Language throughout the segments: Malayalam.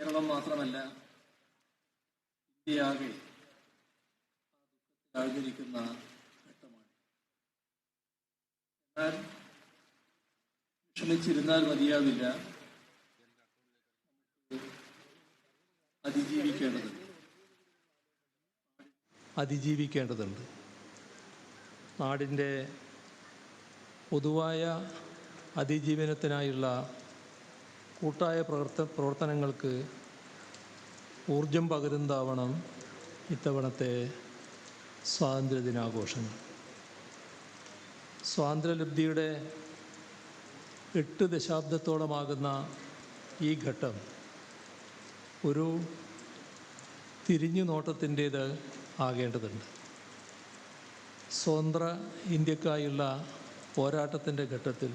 കേരളം മാത്രമല്ല ഇന്ത്യയാകെ ആഗ്രഹിക്കുന്ന ഘട്ടമാണ്. എന്നാൽ ക്ഷമിച്ചിരുന്നാൽ മതിയാവില്ല, അതിജീവിക്കേണ്ടതുണ്ട്. നാടിൻ്റെ പൊതുവായ അതിജീവനത്തിനായുള്ള കൂട്ടായ പ്രവർത്തനങ്ങൾക്ക് ഊർജം പകരുന്നതാവണം ഇത്തവണത്തെ സ്വാതന്ത്ര്യദിനാഘോഷങ്ങൾ. സ്വാതന്ത്ര്യലബ്ധിയുടെ 8 ദശാബ്ദത്തോളമാകുന്ന ഈ ഘട്ടം ഒരു തിരിഞ്ഞു നോട്ടത്തിൻ്റേത് ആകേണ്ടതുണ്ട്. സ്വതന്ത്ര ഇന്ത്യക്കായുള്ള പോരാട്ടത്തിൻ്റെ ഘട്ടത്തിൽ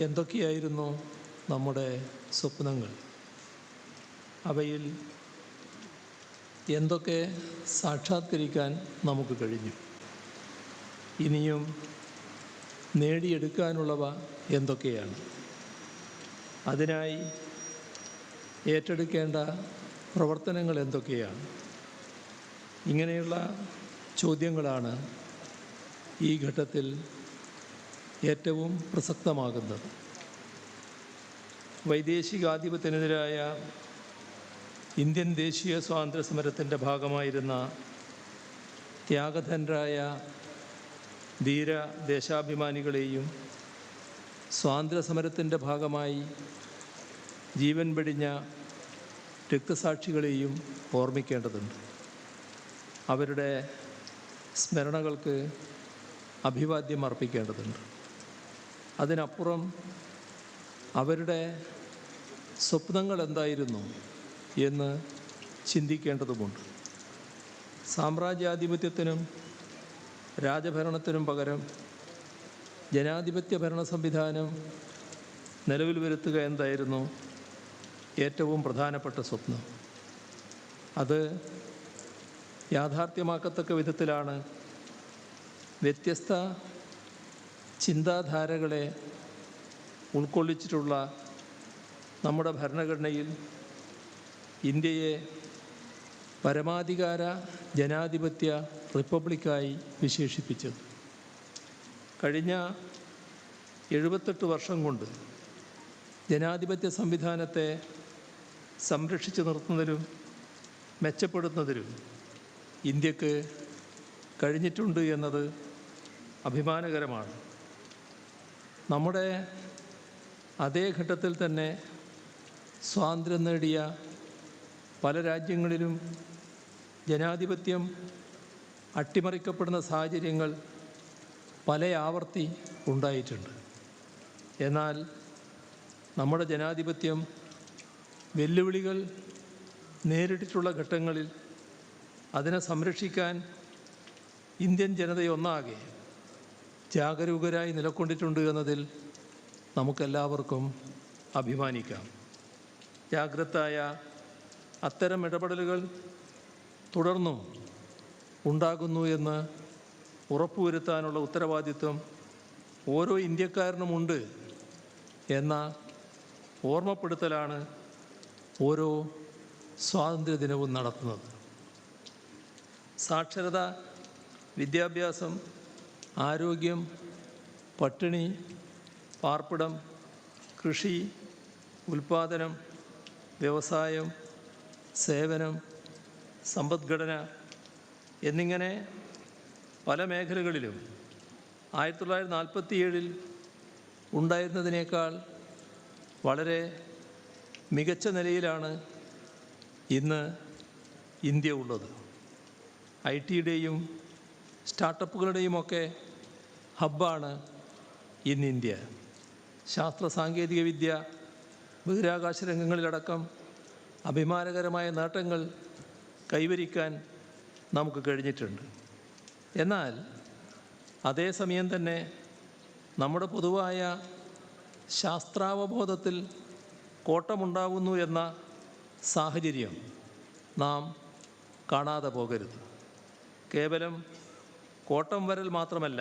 എന്തൊക്കെയായിരുന്നു നമ്മുടെ സ്വപ്നങ്ങൾ? അവയിൽ എന്തൊക്കെ സാക്ഷാത്കരിക്കാൻ നമുക്ക് കഴിഞ്ഞു? ഇനിയും നേടിയെടുക്കാനുള്ളവ എന്തൊക്കെയാണ്? അതിനായി ഏറ്റെടുക്കേണ്ട പ്രവർത്തനങ്ങൾ എന്തൊക്കെയാണ്? ഇങ്ങനെയുള്ള ചോദ്യങ്ങളാണ് ഈ ഘട്ടത്തിൽ ഏറ്റവും പ്രസക്തമാകുന്നത്. വൈദേശികാധിപത്യത്തിനെതിരായ ഇന്ത്യൻ ദേശീയ സ്വാതന്ത്ര്യ സമരത്തിൻ്റെ ഭാഗമായിരുന്ന ത്യാഗധനരായ ധീര ദേശാഭിമാനികളെയും സ്വാതന്ത്ര്യ സമരത്തിൻ്റെ ഭാഗമായി ജീവൻ വെടിഞ്ഞ രക്തസാക്ഷികളെയും ഓർമ്മിക്കേണ്ടതുണ്ട്. അവരുടെ സ്മരണകൾക്ക് അഭിവാദ്യം അർപ്പിക്കേണ്ടതുണ്ട്. അതിനപ്പുറം അവരുടെ സ്വപ്നങ്ങൾ എന്തായിരുന്നു എന്ന് ചിന്തിക്കേണ്ടതുമുണ്ട്. സാമ്രാജ്യാധിപത്യത്തിനും രാജഭരണത്തിനും പകരം ജനാധിപത്യ ഭരണ സംവിധാനം നിലവിൽ വരുത്തുക എന്തായിരുന്നു ഏറ്റവും പ്രധാനപ്പെട്ട സ്വപ്നം? അത് യാഥാർത്ഥ്യമാക്കത്തക്ക വിധത്തിലാണ് വ്യത്യസ്ത ചിന്താധാരകളെ ഉൾക്കൊള്ളിച്ചിട്ടുള്ള നമ്മുടെ ഭരണഘടനയിൽ ഇന്ത്യയെ പരമാധികാര ജനാധിപത്യ റിപ്പബ്ലിക്കായി വിശേഷിപ്പിച്ചത്. കഴിഞ്ഞ 78 വർഷം കൊണ്ട് ജനാധിപത്യ സംവിധാനത്തെ സംരക്ഷിച്ചു നിർത്തുന്നതിനും മെച്ചപ്പെടുത്തുന്നതിനും ഇന്ത്യക്ക് കഴിഞ്ഞിട്ടുണ്ട് എന്നത് അഭിമാനകരമാണ്. നമ്മുടെ അതേ ഘട്ടത്തിൽ തന്നെ സ്വാതന്ത്ര്യം നേടിയ പല രാജ്യങ്ങളിലും ജനാധിപത്യം അട്ടിമറിക്കപ്പെടുന്ന സാഹചര്യങ്ങൾ പല ആവർത്തി ഉണ്ടായിട്ടുണ്ട്. എന്നാൽ നമ്മുടെ ജനാധിപത്യം വെല്ലുവിളികൾ നേരിട്ടിട്ടുള്ള ഘട്ടങ്ങളിൽ അതിനെ സംരക്ഷിക്കാൻ ഇന്ത്യൻ ജനതയൊന്നാകെ ജാഗരൂകരായി നിലകൊണ്ടിട്ടുണ്ട് എന്നതിൽ നമുക്കെല്ലാവർക്കും അഭിമാനിക്കാം. ജാഗ്രതായ അത്തരം ഇടപെടലുകൾ തുടർന്നും ഉണ്ടാകുന്നു എന്ന് ഉറപ്പുവരുത്താനുള്ള ഉത്തരവാദിത്വം ഓരോ ഇന്ത്യക്കാരനുമുണ്ട് എന്ന ഓർമ്മപ്പെടുത്തലാണ് ഓരോ സ്വാതന്ത്ര്യദിനവും നടത്തുന്നത്. സാക്ഷരത, വിദ്യാഭ്യാസം, ആരോഗ്യം, പട്ടിണി, പാർപ്പിടം, കൃഷി, ഉൽപ്പാദനം, വ്യവസായം, സേവനം, സമ്പദ്ഘടന എന്നിങ്ങനെ പല മേഖലകളിലും 1947 ഉണ്ടായിരുന്നതിനേക്കാൾ വളരെ മികച്ച നിലയിലാണ് ഇന്ന് ഇന്ത്യ ഉള്ളത്. IT-യുടെയും സ്റ്റാർട്ടപ്പുകളുടെയുമൊക്കെ ഹബ്ബാണ് ഇന്ന് ഇന്ത്യ. ശാസ്ത്ര സാങ്കേതിക വിദ്യ, ബഹിരാകാശ രംഗങ്ങളിലടക്കം അഭിമാനകരമായ നേട്ടങ്ങൾ കൈവരിക്കാൻ നമുക്ക് കഴിഞ്ഞിട്ടുണ്ട്. എന്നാൽ അതേസമയം തന്നെ നമ്മുടെ പൊതുവായ ശാസ്ത്രാവബോധത്തിൽ കോട്ടമുണ്ടാകുന്നു എന്ന സാഹചര്യം നാം കാണാതെ പോകരുത്. കേവലം കോട്ടം വരൽ മാത്രമല്ല,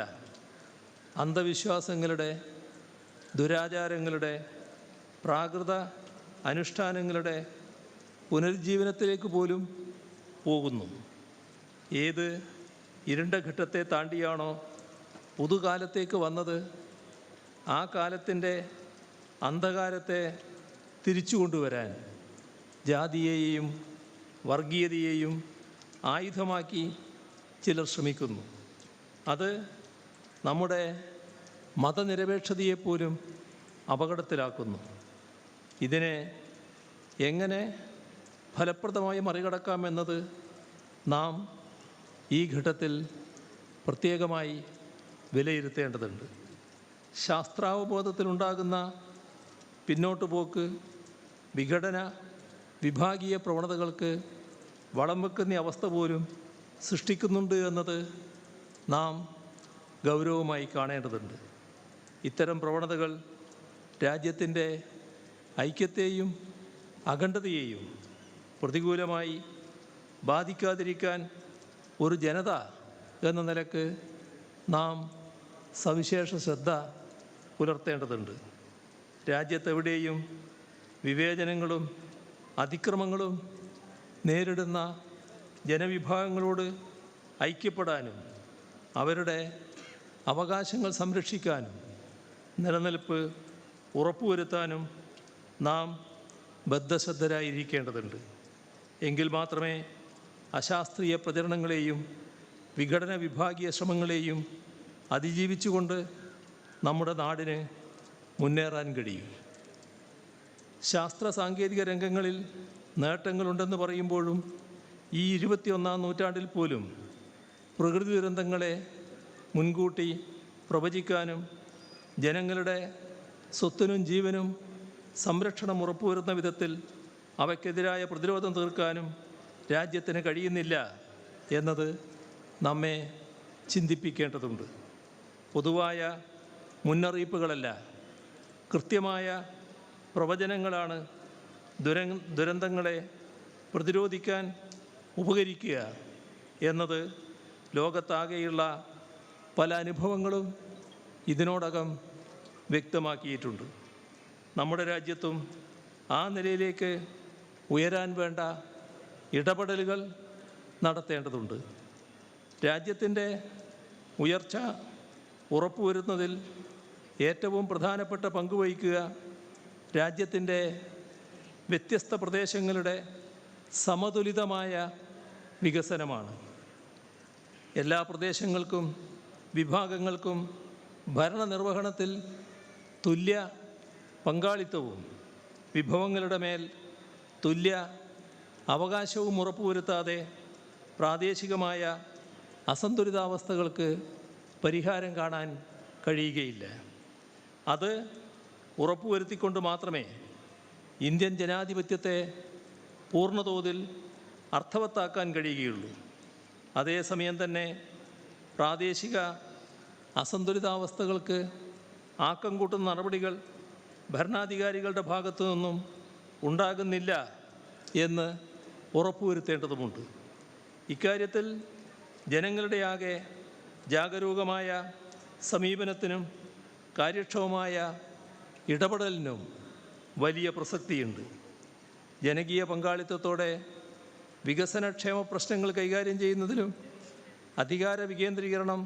അന്ധവിശ്വാസങ്ങളുടെ, ദുരാചാരങ്ങളുടെ, പ്രാകൃത അനുഷ്ഠാനങ്ങളുടെ പുനരുജ്ജീവനത്തിലേക്ക് പോലും പോകുന്നു. ഏത് ഇരുണ്ട ഘട്ടത്തെ താണ്ടിയാണോ പുതുകാലത്തേക്ക് വന്നത്, ആ കാലത്തിൻ്റെ അന്ധകാരത്തെ തിരിച്ചു കൊണ്ടുവരാൻ ജാതിയെയും വർഗീയതയെയും ആയുധമാക്കി ചിലർ ശ്രമിക്കുന്നു. അത് നമ്മുടെ മതനിരപേക്ഷതയെപ്പോലും അപകടത്തിലാക്കുന്നു. ഇതിനെ എങ്ങനെ ഫലപ്രദമായി മറികടക്കാമെന്നത് നാം ഈ ഘട്ടത്തിൽ പ്രത്യേകമായി വിലയിരുത്തേണ്ടതുണ്ട്. ശാസ്ത്രാവബോധത്തിലുണ്ടാകുന്ന പിന്നോട്ട് പോക്ക് വിഘടന വിഭാഗീയ പ്രവണതകൾക്ക് വളം വെക്കുന്ന അവസ്ഥ പോലും സൃഷ്ടിക്കുന്നുണ്ട് എന്നത് നാം ഗൗരവമായി കാണേണ്ടതുണ്ട്. ഇത്തരം പ്രവണതകൾ രാജ്യത്തിൻ്റെ ഐക്യത്തെയും അഖണ്ഡതയെയും പ്രതികൂലമായി ബാധിക്കാതിരിക്കാൻ ഒരു ജനത എന്ന നിലക്ക് നാം സവിശേഷ ശ്രദ്ധ പുലർത്തേണ്ടതുണ്ട്. രാജ്യത്തെവിടെയും വിവേചനങ്ങളും അതിക്രമങ്ങളും നേരിടുന്ന ജനവിഭാഗങ്ങളോട് ഐക്യപ്പെടാനും അവരുടെ അവകാശങ്ങൾ സംരക്ഷിക്കാനും നിലനിൽപ്പ് ഉറപ്പുവരുത്താനും നാം ബദ്ധശ്രദ്ധരായിരിക്കേണ്ടതുണ്ട്. എങ്കിൽ മാത്രമേ അശാസ്ത്രീയ പ്രചരണങ്ങളെയും വിഘടന വിഭാഗീയ ശ്രമങ്ങളെയും അതിജീവിച്ചുകൊണ്ട് നമ്മുടെ നാടിന് മുന്നേറാൻ കഴിയും. ശാസ്ത്ര സാങ്കേതിക രംഗങ്ങളിൽ നേട്ടങ്ങളുണ്ടെന്ന് പറയുമ്പോഴും ഈ 21-ാം നൂറ്റാണ്ടിൽ പോലും പ്രകൃതി ദുരന്തങ്ങളെ മുൻകൂട്ടി പ്രവചിക്കാനും ജനങ്ങളുടെ സ്വത്തിനും ജീവനും സംരക്ഷണം ഉറപ്പുവരുന്ന വിധത്തിൽ അവയ്ക്കെതിരായ പ്രതിരോധം തീർക്കാനും രാജ്യത്തിന് കഴിയുന്നില്ല എന്നത് നമ്മെ ചിന്തിപ്പിക്കേണ്ടതുണ്ട്. പൊതുവായ മുന്നറിയിപ്പുകളല്ല, കൃത്യമായ പ്രവചനങ്ങളാണ് ദുരന്തങ്ങളെ പ്രതിരോധിക്കാൻ ഉപകരിക്കുക എന്നത് ലോകത്താകെയുള്ള പല അനുഭവങ്ങളും ഇതിനോടകം വ്യക്തമാക്കിയിട്ടുണ്ട്. നമ്മുടെ രാജ്യത്തും ആ നിലയിലേക്ക് ഉയരാൻ വേണ്ട ഇടപെടലുകൾ നടത്തേണ്ടതുണ്ട്. രാജ്യത്തിൻ്റെ ഉയർച്ച ഉറപ്പുവരുന്നതിൽ ഏറ്റവും പ്രധാനപ്പെട്ട പങ്കുവഹിക്കുക രാജ്യത്തിൻ്റെ വ്യത്യസ്ത പ്രദേശങ്ങളുടെ സമതുലിതമായ വികസനമാണ്. എല്ലാ പ്രദേശങ്ങൾക്കും വിഭാഗങ്ങൾക്കും ഭരണനിർവഹണത്തിൽ തുല്യ പങ്കാളിത്തവും വിഭവങ്ങളുടെ മേൽ തുല്യ അവകാശവും ഉറപ്പുവരുത്താതെ പ്രാദേശികമായ അസന്തുലിതാവസ്ഥകൾക്ക് പരിഹാരം കാണാൻ കഴിയുകയില്ല. അത് ഉറപ്പുവരുത്തിക്കൊണ്ട് മാത്രമേ ഇന്ത്യൻ ജനാധിപത്യത്തെ പൂർണ്ണതോതിൽ അർത്ഥവത്താക്കാൻ കഴിയുകയുള്ളൂ. അതേസമയം തന്നെ പ്രാദേശിക അസന്തുലിതാവസ്ഥകൾക്ക് ആക്കം കൂട്ടുന്ന നടപടികൾ ഭരണാധികാരികളുടെ ഭാഗത്തു നിന്നും ഉണ്ടാകുന്നില്ല എന്ന് ഉറപ്പുവരുത്തേണ്ടതുമുണ്ട്. ഇക്കാര്യത്തിൽ ജനങ്ങളുടെ ആകെ ജാഗരൂകമായ സമീപനത്തിനും കാര്യക്ഷമമായ ഇടപെടലിനും വലിയ പ്രസക്തിയുണ്ട്. ജനകീയ പങ്കാളിത്തത്തോടെ വികസനക്ഷേമ പ്രശ്നങ്ങൾ കൈകാര്യം ചെയ്യുന്നതിലും അധികാര വികേന്ദ്രീകരണം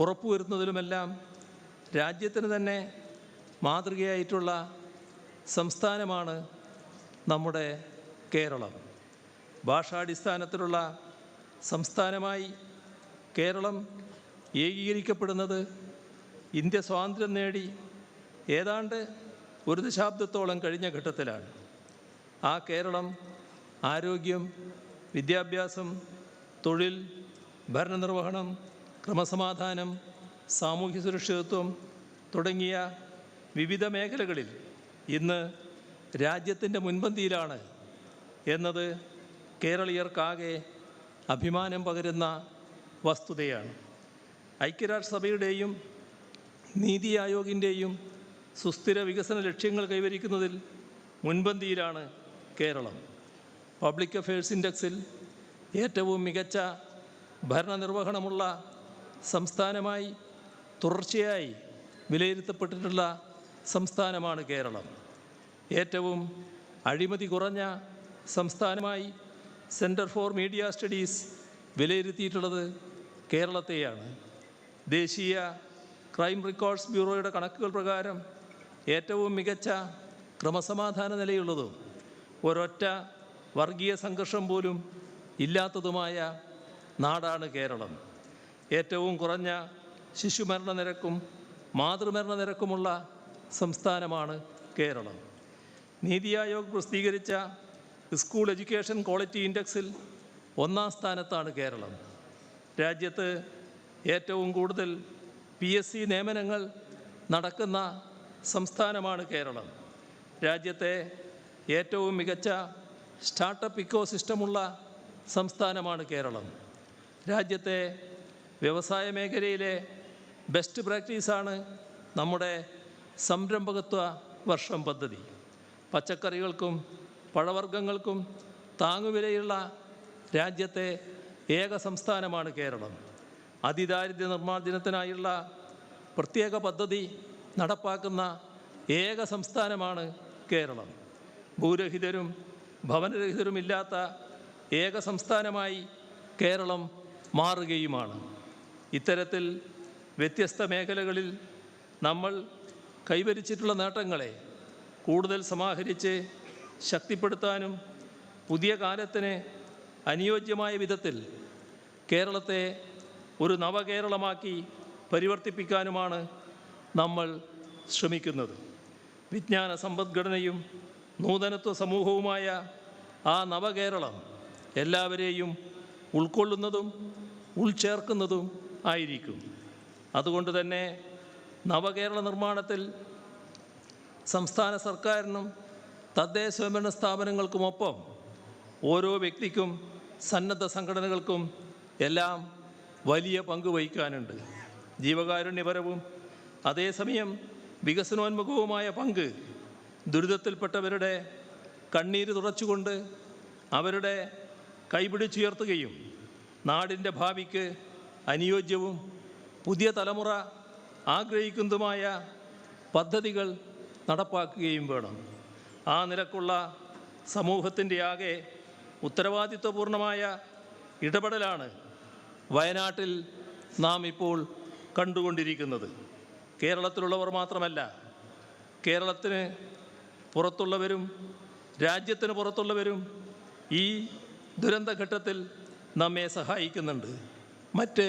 ഉറപ്പുവരുത്തുന്നതിലുമെല്ലാം രാജ്യത്തിന് തന്നെ മാതൃകയായിട്ടുള്ള സംസ്ഥാനമാണ് നമ്മുടെ കേരളം. ഭാഷാടിസ്ഥാനത്തിലുള്ള സംസ്ഥാനമായി കേരളം ഏകീകരിക്കപ്പെടുന്നത് ഇന്ത്യ സ്വാതന്ത്ര്യം നേടി ഏതാണ്ട് ഒരു ദശാബ്ദത്തോളം കഴിഞ്ഞ ഘട്ടത്തിലാണ്. ആ കേരളം ആരോഗ്യം, വിദ്യാഭ്യാസം, തൊഴിൽ, ഭരണനിർവഹണം, ക്രമസമാധാനം, സാമൂഹ്യ സുരക്ഷിതത്വം തുടങ്ങിയ വിവിധ മേഖലകളിൽ ഇന്ന് രാജ്യത്തിൻ്റെ മുൻപന്തിയിലാണ് എന്നത് കേരളീയർക്കാകെ അഭിമാനം പകരുന്ന വസ്തുതയാണ്. ഐക്യരാഷ്ട്രസഭയുടെയും നീതി ആയോഗിൻ്റെയും സുസ്ഥിര വികസന ലക്ഷ്യങ്ങൾ കൈവരിക്കുന്നതിൽ മുൻപന്തിയിലാണ് കേരളം. പബ്ലിക് അഫയേഴ്സ് ഇൻഡെക്സിൽ ഏറ്റവും മികച്ച ഭരണനിർവഹണമുള്ള സംസ്ഥാനമായി തുടർച്ചയായി വിലയിരുത്തപ്പെട്ടിട്ടുള്ള സംസ്ഥാനമാണ് കേരളം. ഏറ്റവും അഴിമതി കുറഞ്ഞ സംസ്ഥാനമായി സെൻറ്റർ ഫോർ മീഡിയ സ്റ്റഡീസ് വിലയിരുത്തിയിട്ടുള്ളത് കേരളത്തെയാണ്. ദേശീയ ക്രൈം റെക്കോർഡ്സ് ബ്യൂറോയുടെ കണക്കുകൾ പ്രകാരം ഏറ്റവും മികച്ച ക്രമസമാധാന നിലയുള്ളതും ഒരൊറ്റ വർഗീയ സംഘർഷം പോലും ഇല്ലാത്തതുമായ നാടാണ് കേരളം. ഏറ്റവും കുറഞ്ഞ ശിശുമരണ നിരക്കും മാതൃമരണ നിരക്കുമുള്ള സംസ്ഥാനമാണ് കേരളം. നീതി ആയോഗ് പ്രസിദ്ധീകരിച്ച സ്കൂൾ എഡ്യൂക്കേഷൻ ക്വാളിറ്റി ഇൻഡെക്സിൽ 1-ാം സ്ഥാനത്താണ് കേരളം. രാജ്യത്ത് ഏറ്റവും കൂടുതൽ PSC നിയമനങ്ങൾ നടക്കുന്ന സംസ്ഥാനമാണ് കേരളം. രാജ്യത്തെ ഏറ്റവും മികച്ച സ്റ്റാർട്ടപ്പ് ഇക്കോസിസ്റ്റമുള്ള സംസ്ഥാനമാണ് കേരളം. രാജ്യത്തെ വ്യവസായ മേഖലയിലെ ബെസ്റ്റ് പ്രാക്ടീസാണ് നമ്മുടെ സംരംഭകത്വ വർഷം പദ്ധതി. പച്ചക്കറികൾക്കും പഴവർഗ്ഗങ്ങൾക്കും താങ്ങുവിലയുള്ള രാജ്യത്തെ ഏക സംസ്ഥാനമാണ് കേരളം. അതിദാരിദ്ര്യ നിർമ്മാർജ്ജനത്തിനായുള്ള പ്രത്യേക പദ്ധതി നടപ്പാക്കുന്ന ഏക സംസ്ഥാനമാണ് കേരളം. ഭൂരഹിതരും ഭവനരഹിതരുമില്ലാത്ത ഏക സംസ്ഥാനമായി കേരളം മാറുകയുമാണ്. ഇത്തരത്തിൽ വ്യത്യസ്ത മേഖലകളിൽ നമ്മൾ കൈവരിച്ചിട്ടുള്ള നേട്ടങ്ങളെ കൂടുതൽ സമാഹരിച്ച് ശക്തിപ്പെടുത്താനും പുതിയ കാലത്തിന് അനുയോജ്യമായ വിധത്തിൽ കേരളത്തെ ഒരു നവകേരളമാക്കി പരിവർത്തിപ്പിക്കാനുമാണ് നമ്മൾ ശ്രമിക്കുന്നത്. വിജ്ഞാന സമ്പദ്ഘടനയും നൂതനത്വ സമൂഹവുമായ ആ നവകേരളം എല്ലാവരെയും ഉൾക്കൊള്ളുന്നതും ഉൾച്ചേർക്കുന്നതും ആയിരിക്കും. അതുകൊണ്ട് തന്നെ നവകേരള നിർമ്മാണത്തിൽ സംസ്ഥാന സർക്കാരിനും തദ്ദേശ സ്വയംഭരണ സ്ഥാപനങ്ങൾക്കുമൊപ്പം ഓരോ വ്യക്തിക്കും സന്നദ്ധ സംഘടനകൾക്കും എല്ലാം വലിയ പങ്ക് വഹിക്കാനുണ്ട്. ജീവകാരുണ്യപരവും അതേസമയം വികസനോന്മുഖവുമായ പങ്ക് ദുരിതത്തിൽപ്പെട്ടവരുടെ കണ്ണീര് തുടച്ചുകൊണ്ട് അവരുടെ കൈപിടിച്ചുയർത്തുകയും നാടിൻ്റെ ഭാവിക്ക് അനുയോജ്യവും പുതിയ തലമുറ ആഗ്രഹിക്കുന്നതുമായ പദ്ധതികൾ നടപ്പാക്കുകയും വേണം. ആ നിലക്കുള്ള സമൂഹത്തിൻ്റെ ആകെ ഉത്തരവാദിത്വപൂർണമായ ഇടപെടലാണ് വയനാട്ടിൽ നാം ഇപ്പോൾ കണ്ടുകൊണ്ടിരിക്കുന്നത്. കേരളത്തിലുള്ളവർ മാത്രമല്ല, കേരളത്തിന് പുറത്തുള്ളവരും രാജ്യത്തിന് പുറത്തുള്ളവരും ഈ ദുരന്തഘട്ടത്തിൽ നമ്മെ സഹായിക്കുന്നുണ്ട്. മറ്റ്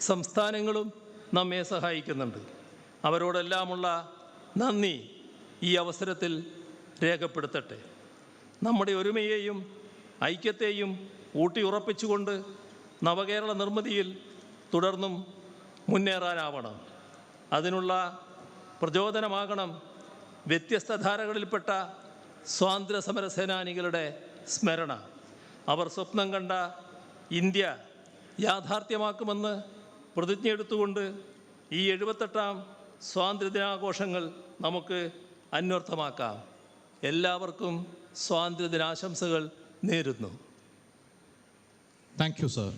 സംസ്ഥാനങ്ങളും നമ്മെ സഹായിക്കുന്നുണ്ട്. അവരോടെല്ലാമുള്ള നന്ദി ഈ അവസരത്തിൽ രേഖപ്പെടുത്തട്ടെ. നമ്മുടെ ഒരുമയെയും ഐക്യത്തെയും ഊട്ടിയുറപ്പിച്ചുകൊണ്ട് നവകേരള നിർമ്മിതിയിൽ തുടർന്നും മുന്നേറാനാവണം. അതിനുള്ള പ്രചോദനമാകണം വ്യത്യസ്ത ധാരകളിൽപ്പെട്ട സ്വാതന്ത്ര്യ സമര സേനാനികളുടെ സ്മരണ. അവർ സ്വപ്നം കണ്ട ഇന്ത്യ യാഥാർത്ഥ്യമാക്കുമെന്ന് പ്രതിജ്ഞയെടുത്തുകൊണ്ട് ഈ 78-ാം സ്വാതന്ത്ര്യദിനാഘോഷങ്ങൾ നമുക്ക് അന്വർത്ഥമാക്കാം. എല്ലാവർക്കും സ്വാതന്ത്ര്യദിനാശംസകൾ നേരുന്നു. Thank you, sir.